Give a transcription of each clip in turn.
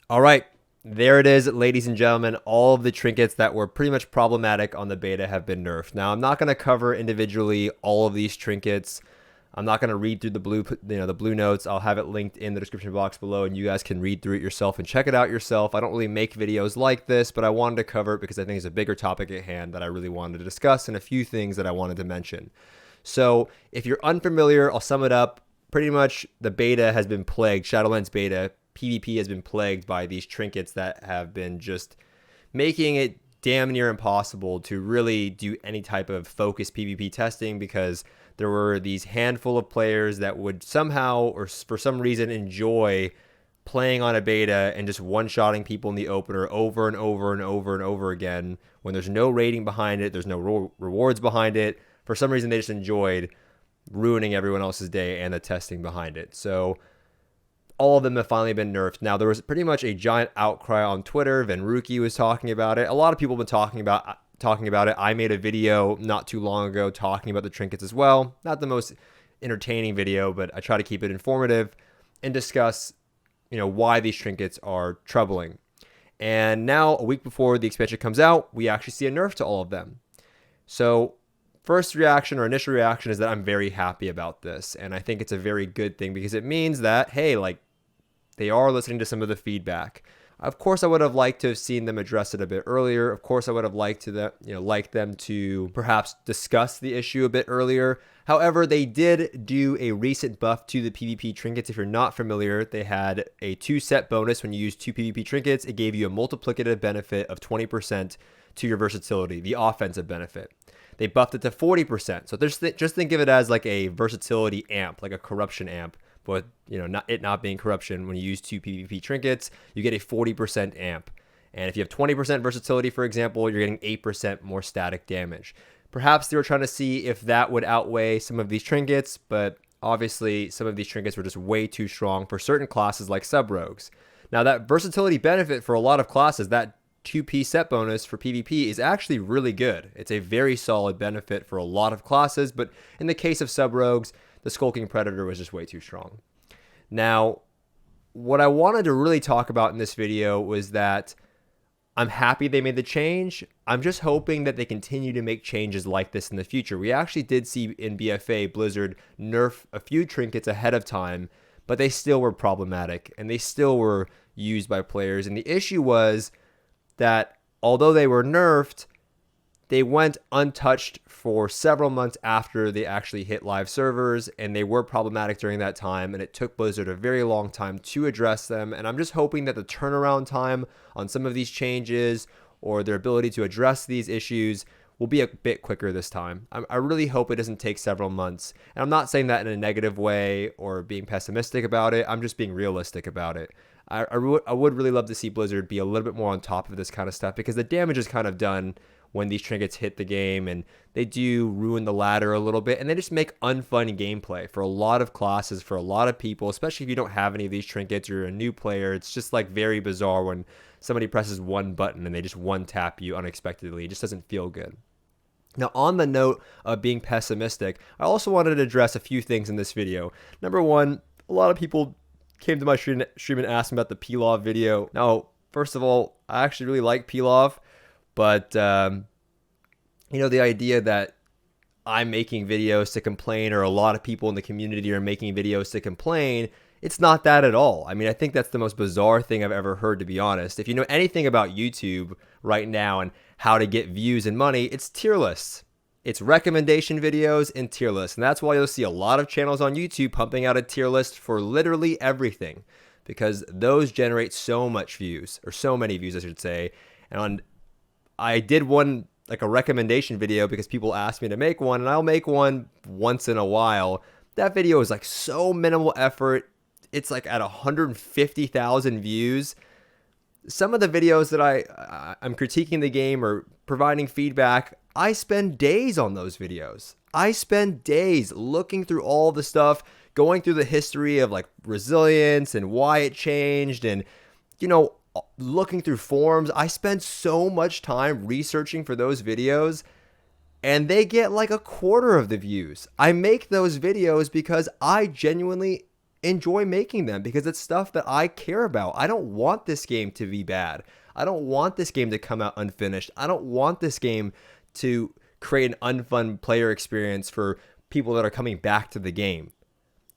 All right, there it is, ladies and gentlemen. All of the trinkets that were pretty much problematic on the beta have been nerfed. Now, I'm not going to cover individually all of these trinkets. I'm not going to read through the blue notes. I'll have it linked in the description box below, and you guys can read through it yourself and check it out yourself. I don't really make videos like this, but I wanted to cover it because I think it's a bigger topic at hand that I really wanted to discuss, and a few things that I wanted to mention. So, if you're unfamiliar, I'll sum it up. Pretty much, the beta has been plagued. Shadowlands beta PvP has been plagued by these trinkets that have been just making it damn near impossible to really do any type of focused PvP testing, because there were these handful of players that would somehow or for some reason enjoy playing on a beta and just one-shotting people in the opener over and over and over and over again when there's no rating behind it, there's no rewards behind it. For some reason, they just enjoyed ruining everyone else's day and the testing behind it. So all of them have finally been nerfed. Now, there was pretty much a giant outcry on Twitter. Venruki was talking about it. A lot of people have been talking about it. I made a video not too long ago talking about the trinkets as well. Not the most entertaining video, but I try to keep it informative and discuss, why these trinkets are troubling. And now, a week before the expansion comes out, we actually see a nerf to all of them. So first reaction or initial reaction is that I'm very happy about this. And I think it's a very good thing because it means that, hey, they are listening to some of the feedback. Of course, I would have liked to have seen them address it a bit earlier. Of course, I would have liked them to perhaps discuss the issue a bit earlier. However, they did do a recent buff to the PvP trinkets. If you're not familiar, they had a 2-set bonus when you use 2 PvP trinkets. It gave you a multiplicative benefit of 20% to your versatility, the offensive benefit. They buffed it to 40%. So just think of it as like a versatility amp, like a corruption amp. But not being corruption, when you use 2 PvP trinkets, you get a 40% amp. And if you have 20% versatility, for example, you're getting 8% more static damage. Perhaps they were trying to see if that would outweigh some of these trinkets, but obviously some of these trinkets were just way too strong for certain classes like sub-rogues. Now, that versatility benefit for a lot of classes, that 2P set bonus for PvP, is actually really good. It's a very solid benefit for a lot of classes, but in the case of sub-rogues, the Skulking Predator was just way too strong. Now, what I wanted to really talk about in this video was that I'm happy they made the change. I'm just hoping that they continue to make changes like this in the future. We actually did see in BFA Blizzard nerf a few trinkets ahead of time, but they still were problematic and they still were used by players. And the issue was that although they were nerfed, they went untouched for several months after they actually hit live servers, and they were problematic during that time, and it took Blizzard a very long time to address them. And I'm just hoping that the turnaround time on some of these changes or their ability to address these issues will be a bit quicker this time. I really hope it doesn't take several months. And I'm not saying that in a negative way or being pessimistic about it. I'm just being realistic about it. I would really love to see Blizzard be a little bit more on top of this kind of stuff, because the damage is kind of done when these trinkets hit the game, and they do ruin the ladder a little bit, and they just make unfun gameplay for a lot of classes, for a lot of people, especially if you don't have any of these trinkets or you're a new player. It's just very bizarre when somebody presses one button and they just one tap you unexpectedly. It just doesn't feel good. Now, on the note of being pessimistic, I also wanted to address a few things in this video. Number one, a lot of people came to my stream and asked me about the Pilav video. Now, first of all, I actually really like Pilav. But, the idea that I'm making videos to complain, or a lot of people in the community are making videos to complain, it's not that at all. I mean, I think that's the most bizarre thing I've ever heard, to be honest. If you know anything about YouTube right now and how to get views and money, it's tier lists. It's recommendation videos and tier lists. And that's why you'll see a lot of channels on YouTube pumping out a tier list for literally everything, because those generate so much views, or so many views, I should say. And I did one, a recommendation video, because people asked me to make one, and I'll make one once in a while. That video is so minimal effort. It's at 150,000 views. Some of the videos that I'm critiquing the game or providing feedback, I spend days on those videos. I spend days looking through all the stuff, going through the history of resilience and why it changed, and looking through forums. I spend so much time researching for those videos, and they get a quarter of the views. I make those videos because I genuinely enjoy making them because it's stuff that I care about. I don't want this game to be bad. I don't want this game to come out unfinished. I don't want this game to create an unfun player experience for people that are coming back to the game.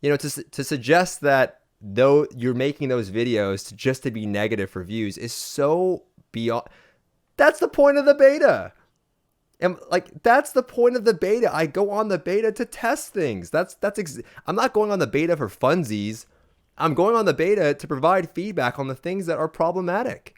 You know, to suggest that though you're making those videos just to be negative for views is so beyond. That's the point of the beta. And like, that's the point of the beta. I go on the beta to test things. I'm not going on the beta for funsies. I'm going on the beta to provide feedback on the things that are problematic.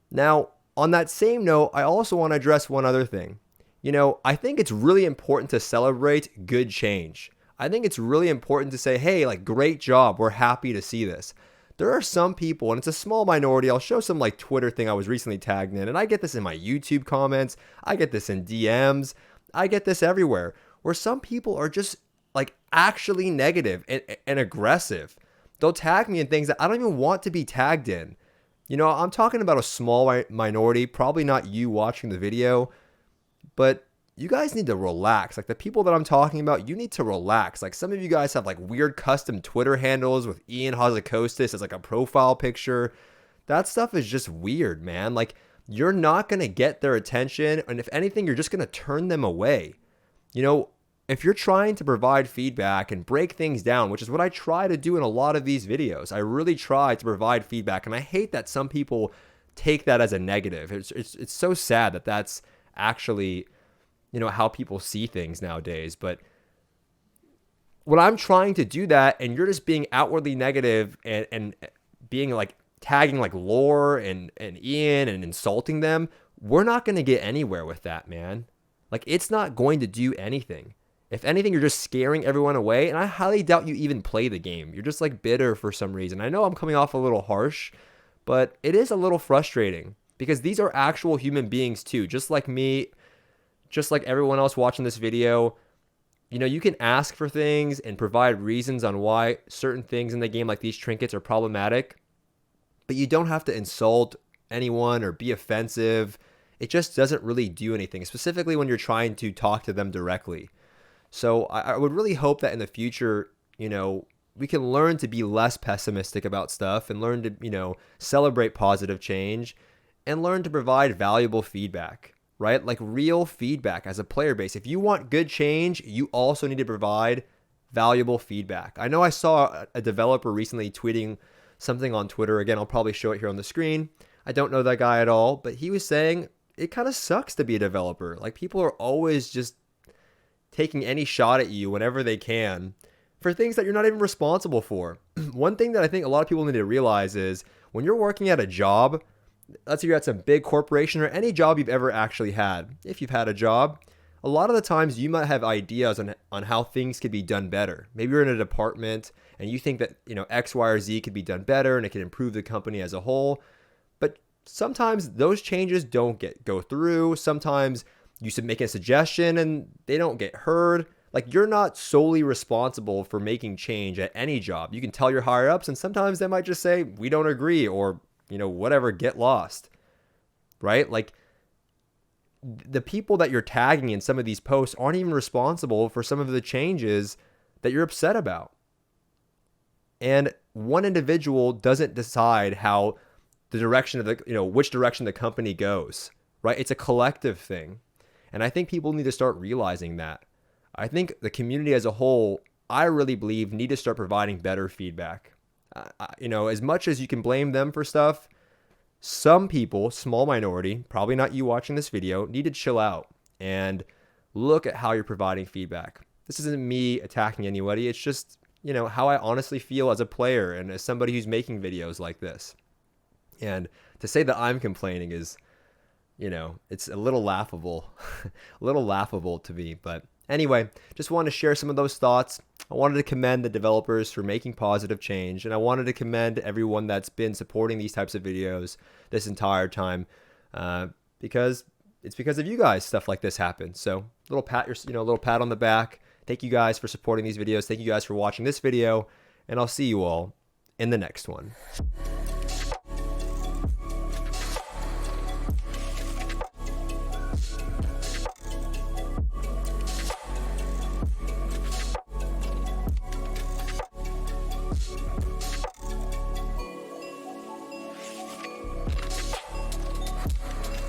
Now, on that same note, I also want to address one other thing. You know, I think it's really important to celebrate good change. I think it's really important to say, hey, like, great job. We're happy to see this. There are some people, and it's a small minority. I'll show some like Twitter thing I was recently tagged in, and I get this in my YouTube comments. I get this in DMs. I get this everywhere, where some people are just like actually negative and aggressive. They'll tag me in things that I don't even want to be tagged in. You know, I'm talking about a small minority, probably not you watching the video, but you guys need to relax. Like, the people that I'm talking about, you need to relax. Like, some of you guys have like weird custom Twitter handles with Ian Hazakostas as like a profile picture. That stuff is just weird, man. Like, you're not going to get their attention. And if anything, you're just going to turn them away. You know, if you're trying to provide feedback and break things down, which is what I try to do in a lot of these videos, I really try to provide feedback. And I hate that some people take that as a negative. It's so sad that that's actually, you know, how people see things nowadays. But when I'm trying to do that and you're just being outwardly negative and being like tagging like Lore and Ian and insulting them, we're not going to get anywhere with that, man. Like, it's not going to do anything. If anything, you're just scaring everyone away. And I highly doubt you even play the game. You're just like bitter for some reason. I know I'm coming off a little harsh, but it is a little frustrating because these are actual human beings too, just like me, just like everyone else watching this video. You know, you can ask for things and provide reasons on why certain things in the game like these trinkets are problematic, but you don't have to insult anyone or be offensive. It just doesn't really do anything, specifically when you're trying to talk to them directly. So I would really hope that in the future, you know, we can learn to be less pessimistic about stuff and learn to, you know, celebrate positive change and learn to provide valuable feedback. Right? Like real feedback as a player base. If you want good change, you also need to provide valuable feedback. I know I saw a developer recently tweeting something on Twitter. Again, I'll probably show it here on the screen. I don't know that guy at all, but he was saying it kind of sucks to be a developer. Like, people are always just taking any shot at you whenever they can for things that you're not even responsible for. One thing that I think a lot of people need to realize is when you're working at a job, let's say you're at some big corporation or any job you've ever actually had. If you've had a job, a lot of the times you might have ideas on how things could be done better. Maybe you're in a department and you think that, you know, X, Y, or Z could be done better and it can improve the company as a whole. But sometimes those changes don't go through. Sometimes you should make a suggestion and they don't get heard. Like, you're not solely responsible for making change at any job. You can tell your higher ups and sometimes they might just say, we don't agree, or, you know, whatever, get lost, right? Like, the people that you're tagging in some of these posts aren't even responsible for some of the changes that you're upset about. And one individual doesn't decide how the direction of the, you know, which direction the company goes, right? It's a collective thing. And I think people need to start realizing that. I think the community as a whole, I really believe, need to start providing better feedback. You know, as much as you can blame them for stuff, some people, small minority, probably not you watching this video, need to chill out and look at how you're providing feedback. This isn't me attacking anybody. It's just, you know, how I honestly feel as a player and as somebody who's making videos like this. And to say that I'm complaining is, you know, it's a little laughable, to me. But anyway, just wanted to share some of those thoughts. I wanted to commend the developers for making positive change, and I wanted to commend everyone that's been supporting these types of videos this entire time, because it's because of you guys stuff like this happens. So little pat on the back. Thank you guys for supporting these videos. Thank you guys for watching this video, and I'll see you all in the next one.